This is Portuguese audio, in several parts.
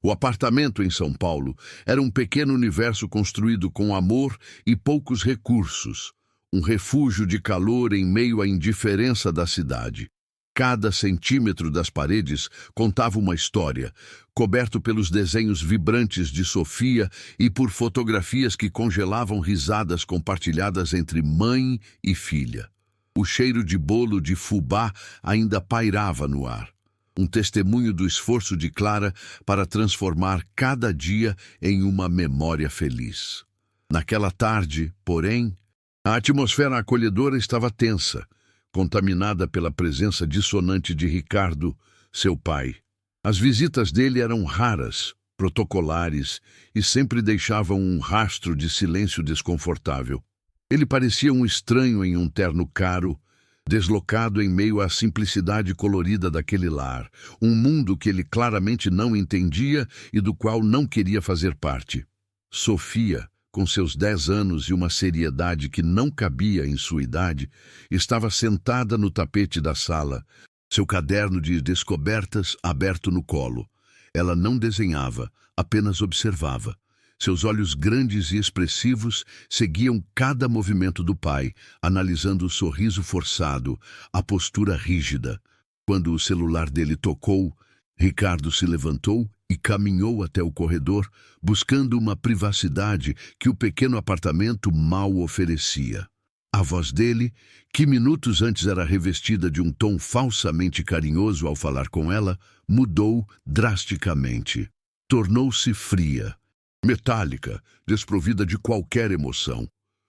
O apartamento em São Paulo era um pequeno universo construído com amor e poucos recursos, um refúgio de calor em meio à indiferença da cidade. Cada centímetro das paredes contava uma história, coberto pelos desenhos vibrantes de Sofia e por fotografias que congelavam risadas compartilhadas entre mãe e filha. O cheiro de bolo de fubá ainda pairava no ar, um testemunho do esforço de Clara para transformar cada dia em uma memória feliz. Naquela tarde, porém, a atmosfera acolhedora estava tensa, contaminada pela presença dissonante de Ricardo, seu pai. As visitas dele eram raras, protocolares e sempre deixavam um rastro de silêncio desconfortável. Ele parecia um estranho em um terno caro, deslocado em meio à simplicidade colorida daquele lar, um mundo que ele claramente não entendia e do qual não queria fazer parte. Sofia, com seus 10 anos e uma seriedade que não cabia em sua idade, estava sentada no tapete da sala, seu caderno de descobertas aberto no colo. Ela não desenhava, apenas observava. Seus olhos grandes e expressivos seguiam cada movimento do pai, analisando o sorriso forçado, a postura rígida. Quando o celular dele tocou, Ricardo se levantou e caminhou até o corredor, buscando uma privacidade que o pequeno apartamento mal oferecia. A voz dele, que minutos antes era revestida de um tom falsamente carinhoso ao falar com ela, mudou drasticamente. Tornou-se fria, metálica, desprovida de qualquer emoção.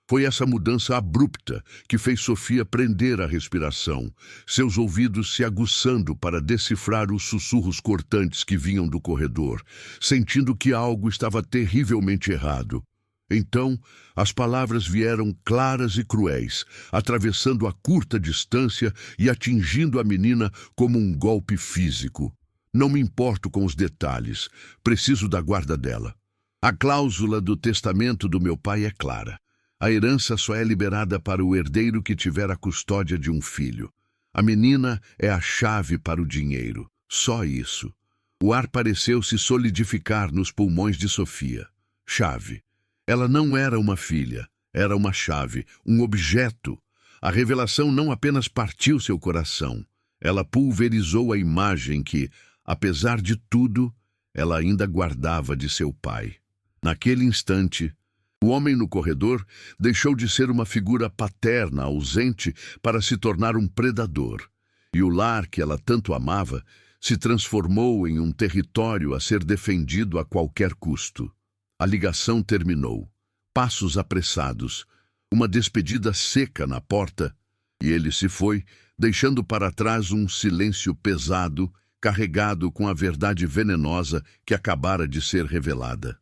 Foi essa mudança abrupta que fez Sofia prender a respiração, seus ouvidos se aguçando para decifrar os sussurros cortantes que vinham do corredor, sentindo que algo estava terrivelmente errado. Então, as palavras vieram claras e cruéis, atravessando a curta distância e atingindo a menina como um golpe físico. Não me importo com os detalhes, preciso da guarda dela. A cláusula do testamento do meu pai é clara. A herança só é liberada para o herdeiro que tiver a custódia de um filho. A menina é a chave para o dinheiro. Só isso. O ar pareceu se solidificar nos pulmões de Sofia. Chave. Ela não era uma filha, era uma chave, um objeto. A revelação não apenas partiu seu coração, ela pulverizou a imagem que, apesar de tudo, ela ainda guardava de seu pai. Naquele instante, o homem no corredor deixou de ser uma figura paterna ausente para se tornar um predador, e o lar que ela tanto amava se transformou em um território a ser defendido a qualquer custo. A ligação terminou. Passos apressados, uma despedida seca na porta, e ele se foi, deixando para trás um silêncio pesado, carregado com a verdade venenosa que acabara de ser revelada.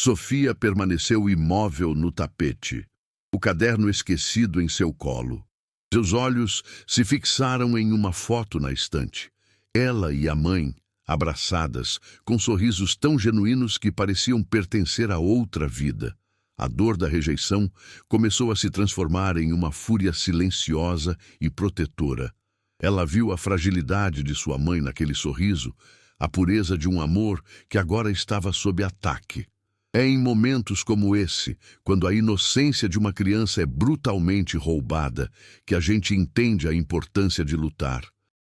Sofia permaneceu imóvel no tapete, o caderno esquecido em seu colo. Seus olhos se fixaram em uma foto na estante. Ela e a mãe, abraçadas, com sorrisos tão genuínos que pareciam pertencer a outra vida. A dor da rejeição começou a se transformar em uma fúria silenciosa e protetora. Ela viu a fragilidade de sua mãe naquele sorriso, a pureza de um amor que agora estava sob ataque. É em momentos como esse, quando a inocência de uma criança é brutalmente roubada, que a gente entende a importância de lutar.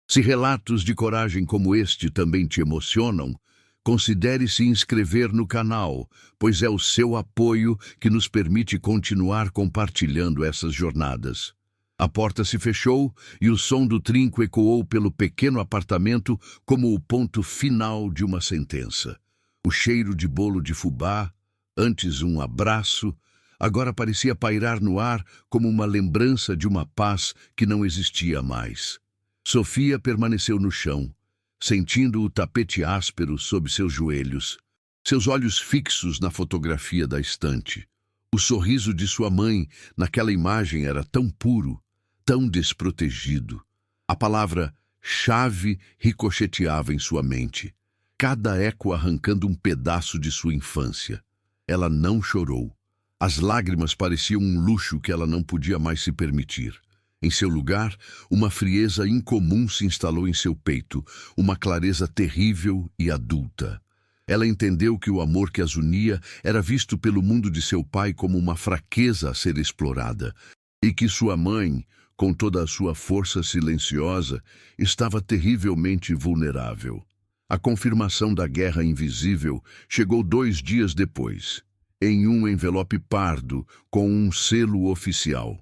Se relatos de coragem como este também te emocionam, considere se inscrever no canal, pois é o seu apoio que nos permite continuar compartilhando essas jornadas. A porta se fechou e o som do trinco ecoou pelo pequeno apartamento como o ponto final de uma sentença. O cheiro de bolo de fubá, antes um abraço, agora parecia pairar no ar como uma lembrança de uma paz que não existia mais. Sofia permaneceu no chão, sentindo o tapete áspero sob seus joelhos, seus olhos fixos na fotografia da estante. O sorriso de sua mãe naquela imagem era tão puro, tão desprotegido. A palavra chave ricocheteava em sua mente, cada eco arrancando um pedaço de sua infância. Ela não chorou. As lágrimas pareciam um luxo que ela não podia mais se permitir. Em seu lugar, uma frieza incomum se instalou em seu peito, uma clareza terrível e adulta. Ela entendeu que o amor que as unia era visto pelo mundo de seu pai como uma fraqueza a ser explorada, e que sua mãe, com toda a sua força silenciosa, estava terrivelmente vulnerável. A confirmação da guerra invisível chegou 2 dias depois, em um envelope pardo com um selo oficial.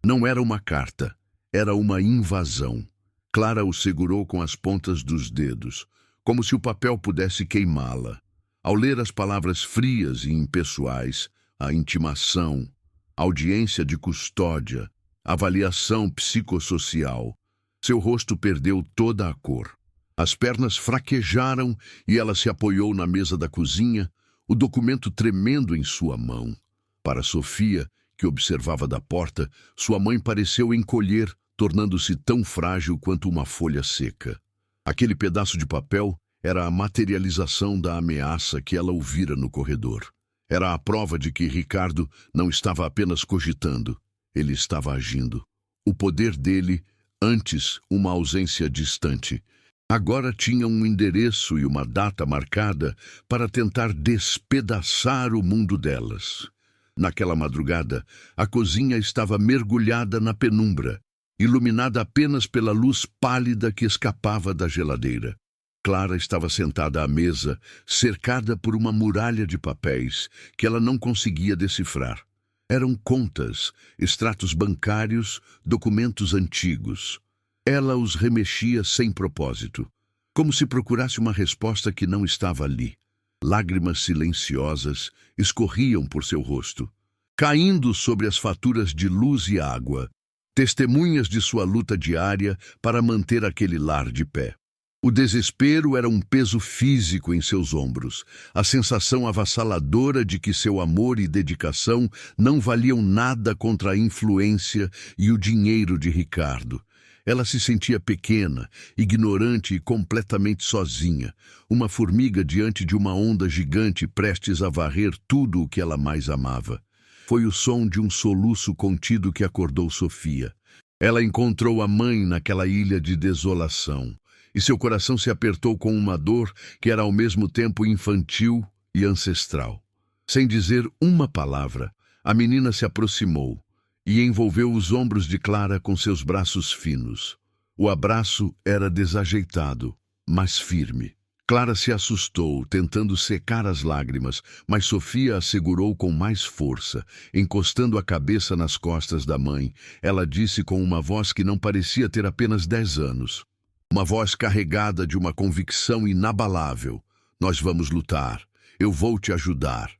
Não era uma carta, era uma invasão. Clara o segurou com as pontas dos dedos, como se o papel pudesse queimá-la. Ao ler as palavras frias e impessoais, a intimação, audiência de custódia, avaliação psicossocial, seu rosto perdeu toda a cor. As pernas fraquejaram e ela se apoiou na mesa da cozinha, o documento tremendo em sua mão. Para Sofia, que observava da porta, sua mãe pareceu encolher, tornando-se tão frágil quanto uma folha seca. Aquele pedaço de papel era a materialização da ameaça que ela ouvira no corredor. Era a prova de que Ricardo não estava apenas cogitando, ele estava agindo. O poder dele, antes uma ausência distante, agora tinha um endereço e uma data marcada para tentar despedaçar o mundo delas. Naquela madrugada, a cozinha estava mergulhada na penumbra, iluminada apenas pela luz pálida que escapava da geladeira. Clara estava sentada à mesa, cercada por uma muralha de papéis que ela não conseguia decifrar. Eram contas, extratos bancários, documentos antigos. Ela os remexia sem propósito, como se procurasse uma resposta que não estava ali. Lágrimas silenciosas escorriam por seu rosto, caindo sobre as faturas de luz e água, testemunhas de sua luta diária para manter aquele lar de pé. O desespero era um peso físico em seus ombros, a sensação avassaladora de que seu amor e dedicação não valiam nada contra a influência e o dinheiro de Ricardo. Ela se sentia pequena, ignorante e completamente sozinha, uma formiga diante de uma onda gigante prestes a varrer tudo o que ela mais amava. Foi o som de um soluço contido que acordou Sofia. Ela encontrou a mãe naquela ilha de desolação, e seu coração se apertou com uma dor que era ao mesmo tempo infantil e ancestral. Sem dizer uma palavra, a menina se aproximou e envolveu os ombros de Clara com seus braços finos. O abraço era desajeitado, mas firme. Clara se assustou, tentando secar as lágrimas, mas Sofia a segurou com mais força, encostando a cabeça nas costas da mãe. Ela disse com uma voz que não parecia ter apenas 10 anos. Uma voz carregada de uma convicção inabalável. Nós vamos lutar. Eu vou te ajudar.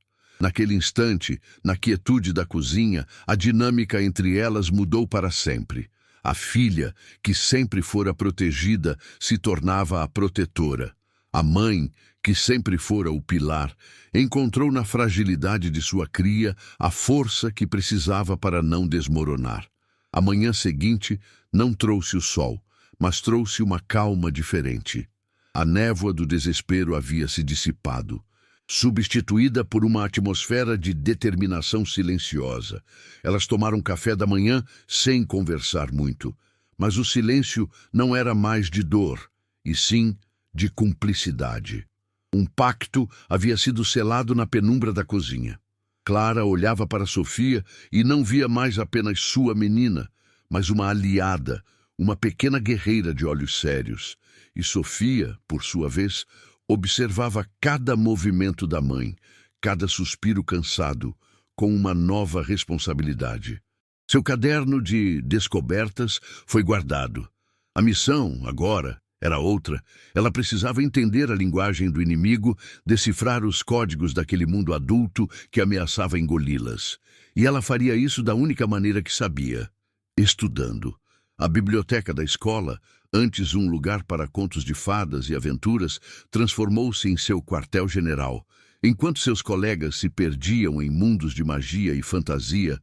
Naquele instante, na quietude da cozinha, a dinâmica entre elas mudou para sempre. A filha, que sempre fora protegida, se tornava a protetora. A mãe, que sempre fora o pilar, encontrou na fragilidade de sua cria a força que precisava para não desmoronar. A manhã seguinte não trouxe o sol, mas trouxe uma calma diferente. A névoa do desespero havia se dissipado, substituída por uma atmosfera de determinação silenciosa. Elas tomaram café da manhã sem conversar muito, mas o silêncio não era mais de dor, e sim de cumplicidade. Um pacto havia sido selado na penumbra da cozinha. Clara olhava para Sofia e não via mais apenas sua menina, mas uma aliada, uma pequena guerreira de olhos sérios. E Sofia, por sua vez, observava cada movimento da mãe, cada suspiro cansado, com uma nova responsabilidade. Seu caderno de descobertas foi guardado. A missão, agora, era outra. Ela precisava entender a linguagem do inimigo, decifrar os códigos daquele mundo adulto que ameaçava engoli-las. E ela faria isso da única maneira que sabia: estudando. A biblioteca da escola, antes um lugar para contos de fadas e aventuras, transformou-se em seu quartel-general. Enquanto seus colegas se perdiam em mundos de magia e fantasia,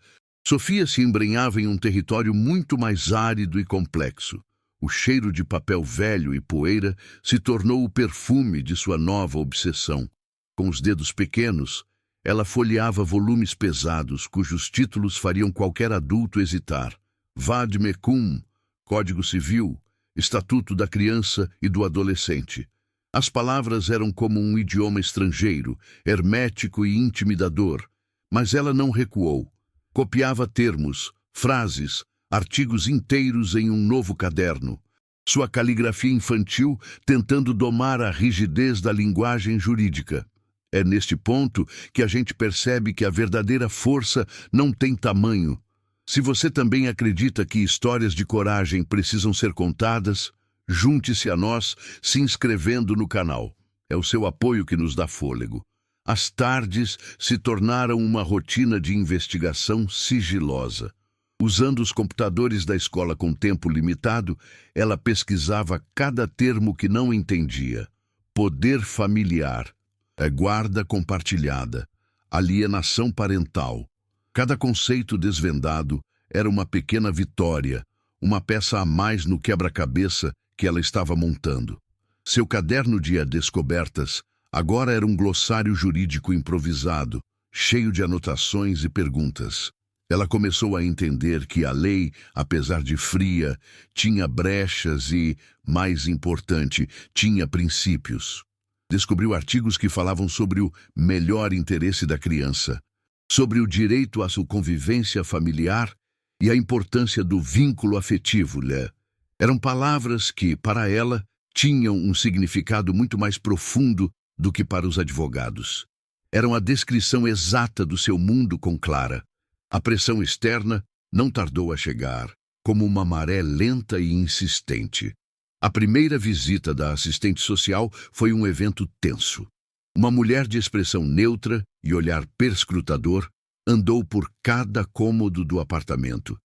Sofia se embrenhava em um território muito mais árido e complexo. O cheiro de papel velho e poeira se tornou o perfume de sua nova obsessão. Com os dedos pequenos, ela folheava volumes pesados cujos títulos fariam qualquer adulto hesitar. Vade Mecum, Código Civil, Estatuto da Criança e do Adolescente. As palavras eram como um idioma estrangeiro, hermético e intimidador, mas ela não recuou. Copiava termos, frases, artigos inteiros em um novo caderno. Sua caligrafia infantil tentando domar a rigidez da linguagem jurídica. É neste ponto que a gente percebe que a verdadeira força não tem tamanho. Se você também acredita que histórias de coragem precisam ser contadas, junte-se a nós se inscrevendo no canal. É o seu apoio que nos dá fôlego. As tardes se tornaram uma rotina de investigação sigilosa. Usando os computadores da escola com tempo limitado, ela pesquisava cada termo que não entendia. Poder familiar, guarda compartilhada, alienação parental. Cada conceito desvendado era uma pequena vitória, uma peça a mais no quebra-cabeça que ela estava montando. Seu caderno de descobertas agora era um glossário jurídico improvisado, cheio de anotações e perguntas. Ela começou a entender que a lei, apesar de fria, tinha brechas e, mais importante, tinha princípios. Descobriu artigos que falavam sobre o melhor interesse da criança, sobre o direito à sua convivência familiar e a importância do vínculo afetivo. Eram palavras que, para ela, tinham um significado muito mais profundo do que para os advogados. Eram a descrição exata do seu mundo com Clara. A pressão externa não tardou a chegar, como uma maré lenta e insistente. A primeira visita da assistente social foi um evento tenso. Uma mulher de expressão neutra e olhar perscrutador andou por cada cômodo do apartamento,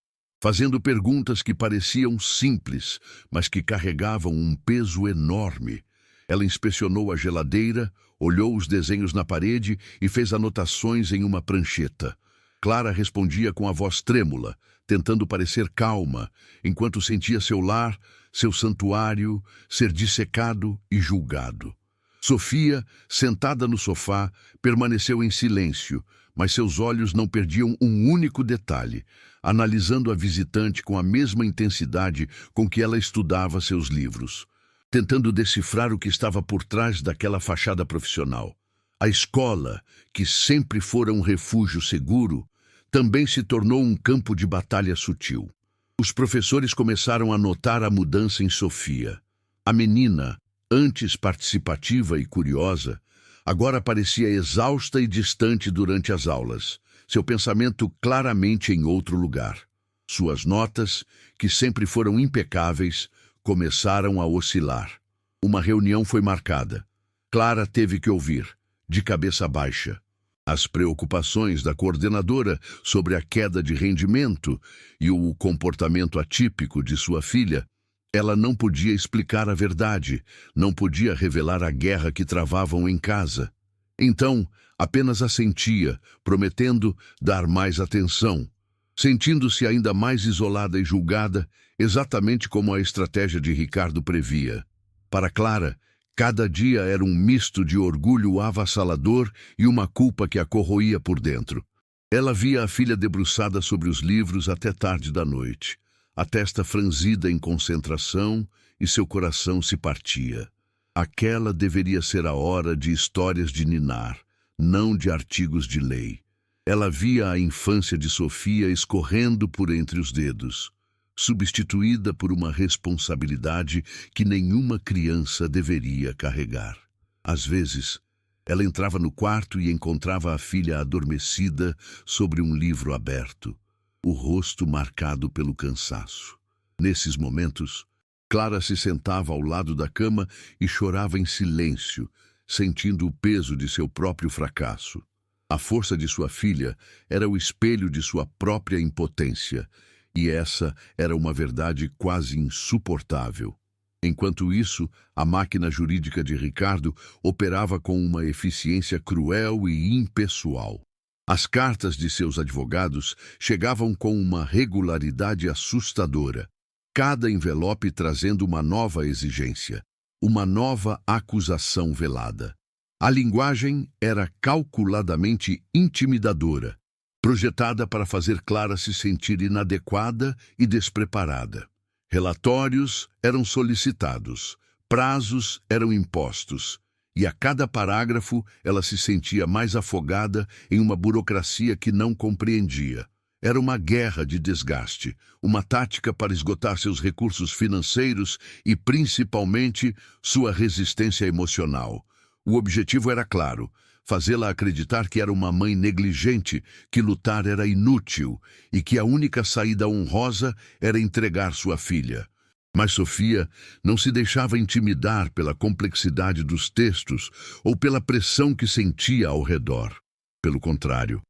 fazendo perguntas que pareciam simples, mas que carregavam um peso enorme. Ela inspecionou a geladeira, olhou os desenhos na parede e fez anotações em uma prancheta. Clara respondia com a voz trêmula, tentando parecer calma, enquanto sentia seu lar, seu santuário, ser dissecado e julgado. Sofia, sentada no sofá, permaneceu em silêncio, mas seus olhos não perdiam um único detalhe, analisando a visitante com a mesma intensidade com que ela estudava seus livros, tentando decifrar o que estava por trás daquela fachada profissional. A escola, que sempre fora um refúgio seguro, também se tornou um campo de batalha sutil. Os professores começaram a notar a mudança em Sofia. A menina, antes participativa e curiosa, agora parecia exausta e distante durante as aulas, seu pensamento claramente em outro lugar. Suas notas, que sempre foram impecáveis, começaram a oscilar. Uma reunião foi marcada. Clara teve que ouvir, de cabeça baixa, as preocupações da coordenadora sobre a queda de rendimento e o comportamento atípico de sua filha. Ela não podia explicar a verdade, não podia revelar a guerra que travavam em casa. Então, apenas assentia, prometendo dar mais atenção, sentindo-se ainda mais isolada e julgada, exatamente como a estratégia de Ricardo previa. Para Clara, cada dia era um misto de orgulho avassalador e uma culpa que a corroía por dentro. Ela via a filha debruçada sobre os livros até tarde da noite, a testa franzida em concentração, e seu coração se partia. Aquela deveria ser a hora de histórias de ninar, não de artigos de lei. Ela via a infância de Sofia escorrendo por entre os dedos, substituída por uma responsabilidade que nenhuma criança deveria carregar. Às vezes, ela entrava no quarto e encontrava a filha adormecida sobre um livro aberto, o rosto marcado pelo cansaço. Nesses momentos, Clara se sentava ao lado da cama e chorava em silêncio, sentindo o peso de seu próprio fracasso. A força de sua filha era o espelho de sua própria impotência, e essa era uma verdade quase insuportável. Enquanto isso, a máquina jurídica de Ricardo operava com uma eficiência cruel e impessoal. As cartas de seus advogados chegavam com uma regularidade assustadora, cada envelope trazendo uma nova exigência, uma nova acusação velada. A linguagem era calculadamente intimidadora, projetada para fazer Clara se sentir inadequada e despreparada. Relatórios eram solicitados, Prazos eram impostos, e a cada parágrafo ela se sentia mais afogada em uma burocracia que não compreendia. Era uma guerra de desgaste, uma tática para esgotar seus recursos financeiros e, principalmente, sua resistência emocional. O objetivo era claro: fazê-la acreditar que era uma mãe negligente, que lutar era inútil e que a única saída honrosa era entregar sua filha. Mas Sofia não se deixava intimidar pela complexidade dos textos ou pela pressão que sentia ao redor. Pelo contrário,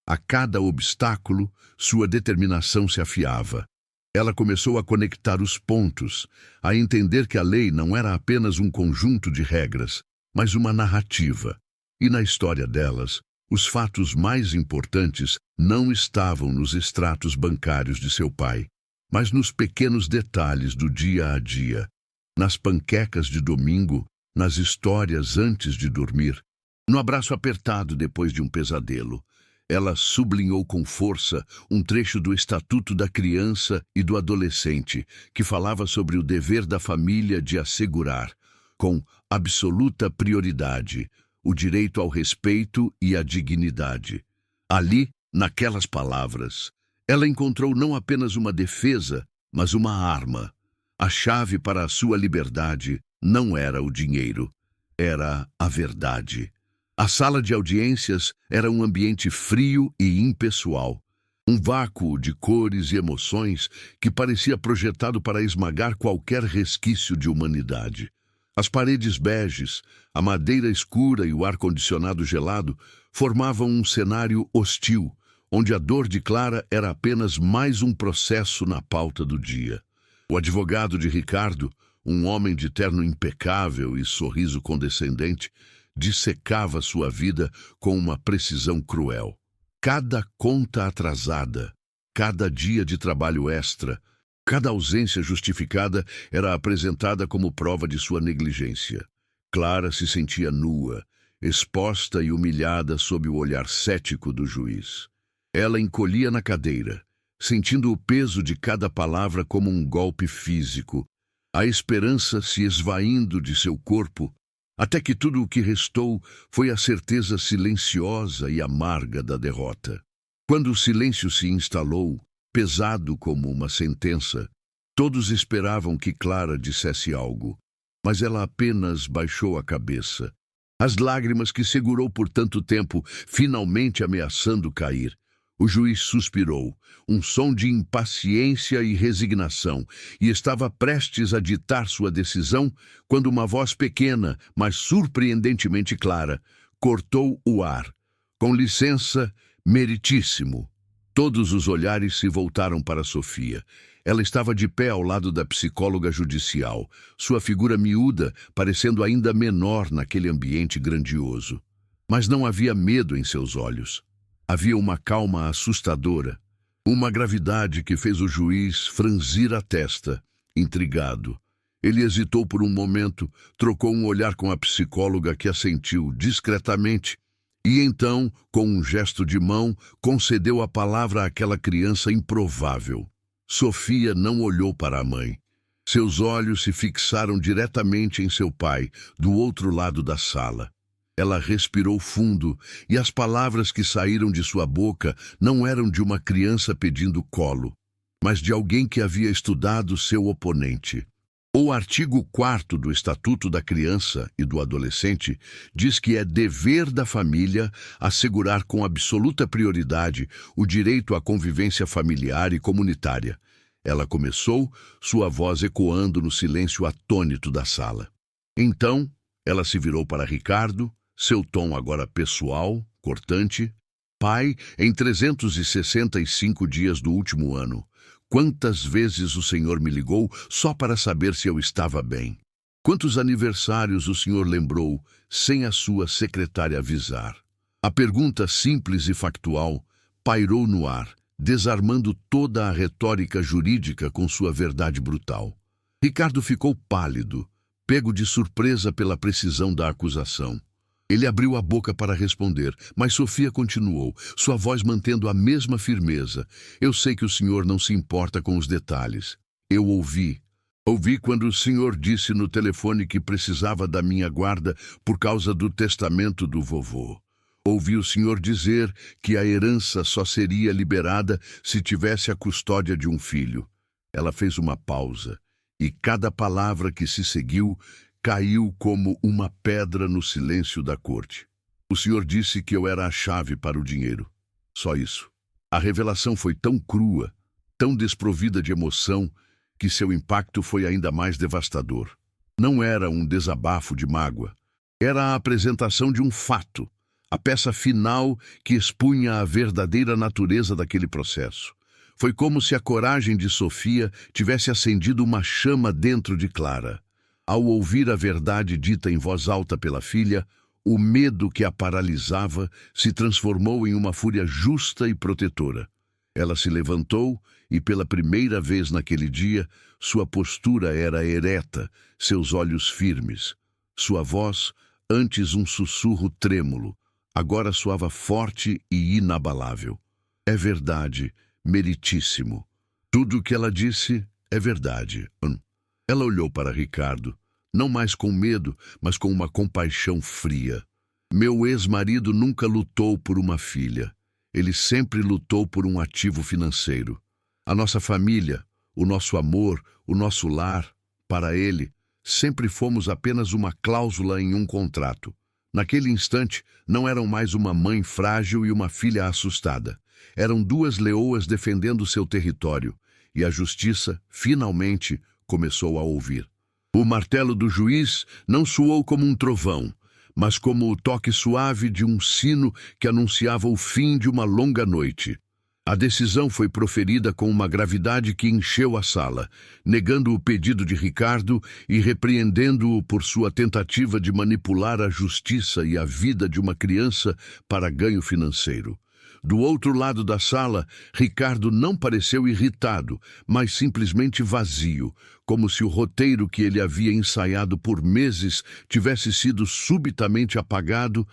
a cada obstáculo, sua determinação se afiava. Ela começou a conectar os pontos, a entender que a lei não era apenas um conjunto de regras, mas uma narrativa. E na história delas, os fatos mais importantes não estavam nos extratos bancários de seu pai, mas nos pequenos detalhes do dia a dia, nas panquecas de domingo, nas histórias antes de dormir, no abraço apertado depois de um pesadelo. Ela sublinhou com força um trecho do Estatuto da Criança e do Adolescente, que falava sobre o dever da família de assegurar, com absoluta prioridade, o direito ao respeito e à dignidade. Ali, naquelas palavras, ela encontrou não apenas uma defesa, mas uma arma. A chave para a sua liberdade não era o dinheiro, era a verdade. A sala de audiências era um ambiente frio e impessoal, um vácuo de cores e emoções que parecia projetado para esmagar qualquer resquício de humanidade. As paredes beges, a madeira escura e o ar-condicionado gelado formavam um cenário hostil, onde a dor de Clara era apenas mais um processo na pauta do dia. O advogado de Ricardo, um homem de terno impecável e sorriso condescendente, dissecava sua vida com uma precisão cruel. Cada conta atrasada, cada dia de trabalho extra, cada ausência justificada era apresentada como prova de sua negligência. Clara se sentia nua, exposta e humilhada sob o olhar cético do juiz. Ela encolhia na cadeira, sentindo o peso de cada palavra como um golpe físico, a esperança se esvaindo de seu corpo, até que tudo o que restou foi a certeza silenciosa e amarga da derrota. Quando o silêncio se instalou, pesado como uma sentença, todos esperavam que Clara dissesse algo, mas ela apenas baixou a cabeça. As lágrimas que segurou por tanto tempo, finalmente ameaçando cair. O juiz suspirou, um som de impaciência e resignação, e estava prestes a ditar sua decisão quando uma voz pequena, mas surpreendentemente clara, cortou o ar. Com licença, meritíssimo. Todos os olhares se voltaram para Sofia. Ela estava de pé ao lado da psicóloga judicial, sua figura miúda parecendo ainda menor naquele ambiente grandioso. Mas não havia medo em seus olhos. Havia uma calma assustadora, uma gravidade que fez o juiz franzir a testa, intrigado. Ele hesitou por um momento, trocou um olhar com a psicóloga que assentiu discretamente e então, com um gesto de mão, concedeu a palavra àquela criança improvável. Sofia não olhou para a mãe. Seus olhos se fixaram diretamente em seu pai, do outro lado da sala. Ela respirou fundo, e as palavras que saíram de sua boca não eram de uma criança pedindo colo, mas de alguém que havia estudado seu oponente. O artigo 4º do Estatuto da Criança e do Adolescente diz que é dever da família assegurar com absoluta prioridade o direito à convivência familiar e comunitária. Ela começou, sua voz ecoando no silêncio atônito da sala. Então, ela se virou para Ricardo, seu tom agora pessoal, cortante. Pai, em 365 dias do último ano, quantas vezes o senhor me ligou só para saber se eu estava bem? Quantos aniversários o senhor lembrou sem a sua secretária avisar? A pergunta simples e factual pairou no ar, desarmando toda a retórica jurídica com sua verdade brutal. Ricardo ficou pálido, pego de surpresa pela precisão da acusação. Ele abriu a boca para responder, mas Sofia continuou, sua voz mantendo a mesma firmeza. Eu sei que o senhor não se importa com os detalhes. Eu ouvi. Ouvi quando o senhor disse no telefone que precisava da minha guarda por causa do testamento do vovô. Ouvi o senhor dizer que a herança só seria liberada se tivesse a custódia de um filho. Ela fez uma pausa, e cada palavra que se seguiu caiu como uma pedra no silêncio da corte. O senhor disse que eu era a chave para o dinheiro. Só isso. A revelação foi tão crua, tão desprovida de emoção, que seu impacto foi ainda mais devastador. Não era um desabafo de mágoa. Era a apresentação de um fato, a peça final que expunha a verdadeira natureza daquele processo. Foi como se a coragem de Sofia tivesse acendido uma chama dentro de Clara. Ao ouvir a verdade dita em voz alta pela filha, o medo que a paralisava se transformou em uma fúria justa e protetora. Ela se levantou e, pela primeira vez naquele dia, sua postura era ereta, seus olhos firmes. Sua voz, antes um sussurro trêmulo, agora soava forte e inabalável. É verdade, meritíssimo. Tudo o que ela disse é verdade. Ela olhou para Ricardo, não mais com medo, mas com uma compaixão fria. Meu ex-marido nunca lutou por uma filha. Ele sempre lutou por um ativo financeiro. A nossa família, o nosso amor, o nosso lar, para ele, sempre fomos apenas uma cláusula em um contrato. Naquele instante, não eram mais uma mãe frágil e uma filha assustada. Eram duas leoas defendendo seu território, e a justiça, finalmente, começou a ouvir. O martelo do juiz não soou como um trovão, mas como o toque suave de um sino que anunciava o fim de uma longa noite. A decisão foi proferida com uma gravidade que encheu a sala, negando o pedido de Ricardo e repreendendo-o por sua tentativa de manipular a justiça e a vida de uma criança para ganho financeiro. Do outro lado da sala, Ricardo não pareceu irritado, mas simplesmente vazio, como se o roteiro que ele havia ensaiado por meses tivesse sido subitamente apagado,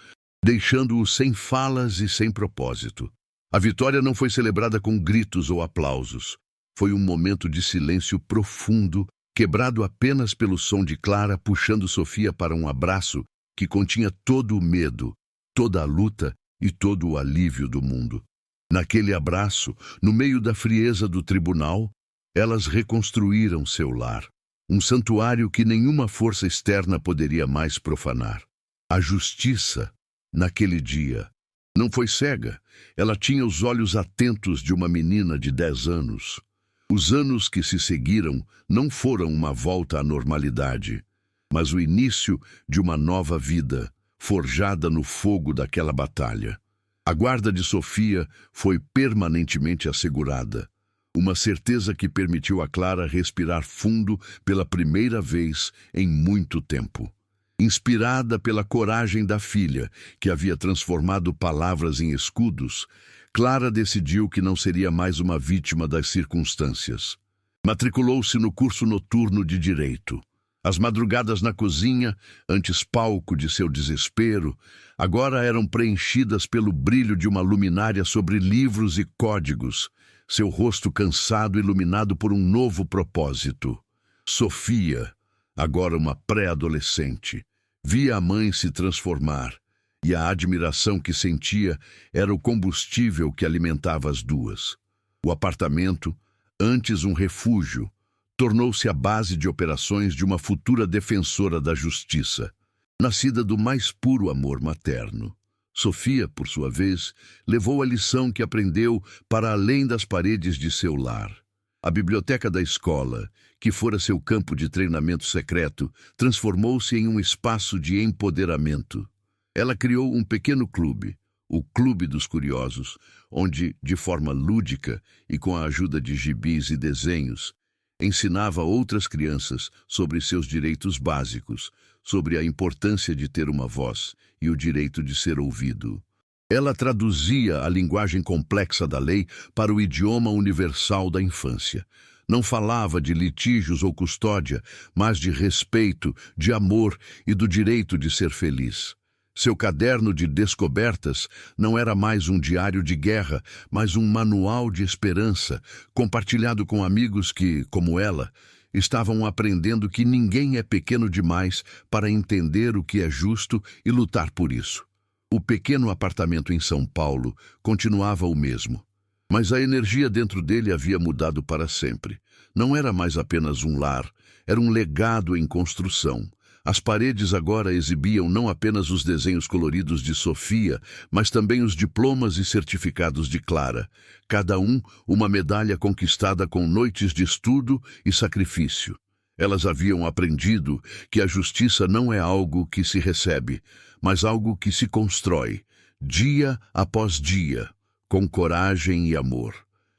deixando-o sem falas e sem propósito. A vitória não foi celebrada com gritos ou aplausos. Foi um momento de silêncio profundo, quebrado apenas pelo som de Clara puxando Sofia para um abraço que continha todo o medo, toda a luta e todo o alívio do mundo. Naquele abraço, no meio da frieza do tribunal, elas reconstruíram seu lar, um santuário que nenhuma força externa poderia mais profanar. A justiça, naquele dia, não foi cega. Ela tinha os olhos atentos de uma menina de 10 anos. Os anos que se seguiram não foram uma volta à normalidade, mas o início de uma nova vida, forjada no fogo daquela batalha. A guarda de Sofia foi permanentemente assegurada, uma certeza que permitiu a Clara respirar fundo pela primeira vez em muito tempo. Inspirada pela coragem da filha, que havia transformado palavras em escudos, Clara decidiu que não seria mais uma vítima das circunstâncias. Matriculou-se no curso noturno de Direito. As madrugadas na cozinha, antes palco de seu desespero, agora eram preenchidas pelo brilho de uma luminária sobre livros e códigos, seu rosto cansado iluminado por um novo propósito. Sofia, agora uma pré-adolescente, via a mãe se transformar, e a admiração que sentia era o combustível que alimentava as duas. O apartamento, antes um refúgio, tornou-se a base de operações de uma futura defensora da justiça, nascida do mais puro amor materno. Sofia, por sua vez, levou a lição que aprendeu para além das paredes de seu lar. A biblioteca da escola, que fora seu campo de treinamento secreto, transformou-se em um espaço de empoderamento. Ela criou um pequeno clube, o Clube dos Curiosos, onde, de forma lúdica e com a ajuda de gibis e desenhos, ensinava outras crianças sobre seus direitos básicos, sobre a importância de ter uma voz e o direito de ser ouvido. Ela traduzia a linguagem complexa da lei para o idioma universal da infância. Não falava de litígios ou custódia, mas de respeito, de amor e do direito de ser feliz. Seu caderno de descobertas não era mais um diário de guerra, mas um manual de esperança, compartilhado com amigos que, como ela, estavam aprendendo que ninguém é pequeno demais para entender o que é justo e lutar por isso. O pequeno apartamento em São Paulo continuava o mesmo, mas a energia dentro dele havia mudado para sempre. Não era mais apenas um lar, era um legado em construção. As paredes agora exibiam não apenas os desenhos coloridos de Sofia, mas também os diplomas e certificados de Clara, cada um uma medalha conquistada com noites de estudo e sacrifício. Elas haviam aprendido que a justiça não é algo que se recebe, mas algo que se constrói, dia após dia, com coragem e amor.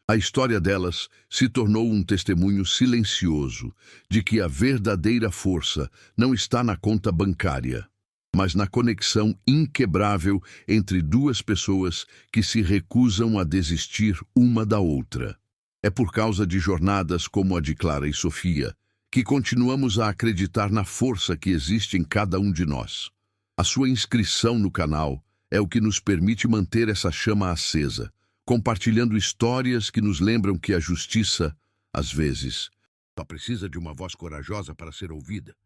A história delas se tornou um testemunho silencioso de que a verdadeira força não está na conta bancária, mas na conexão inquebrável entre duas pessoas que se recusam a desistir uma da outra. É por causa de jornadas como a de Clara e Sofia que continuamos a acreditar na força que existe em cada um de nós. A sua inscrição no canal é o que nos permite manter essa chama acesa, compartilhando histórias que nos lembram que a justiça, às vezes, só precisa de uma voz corajosa para ser ouvida.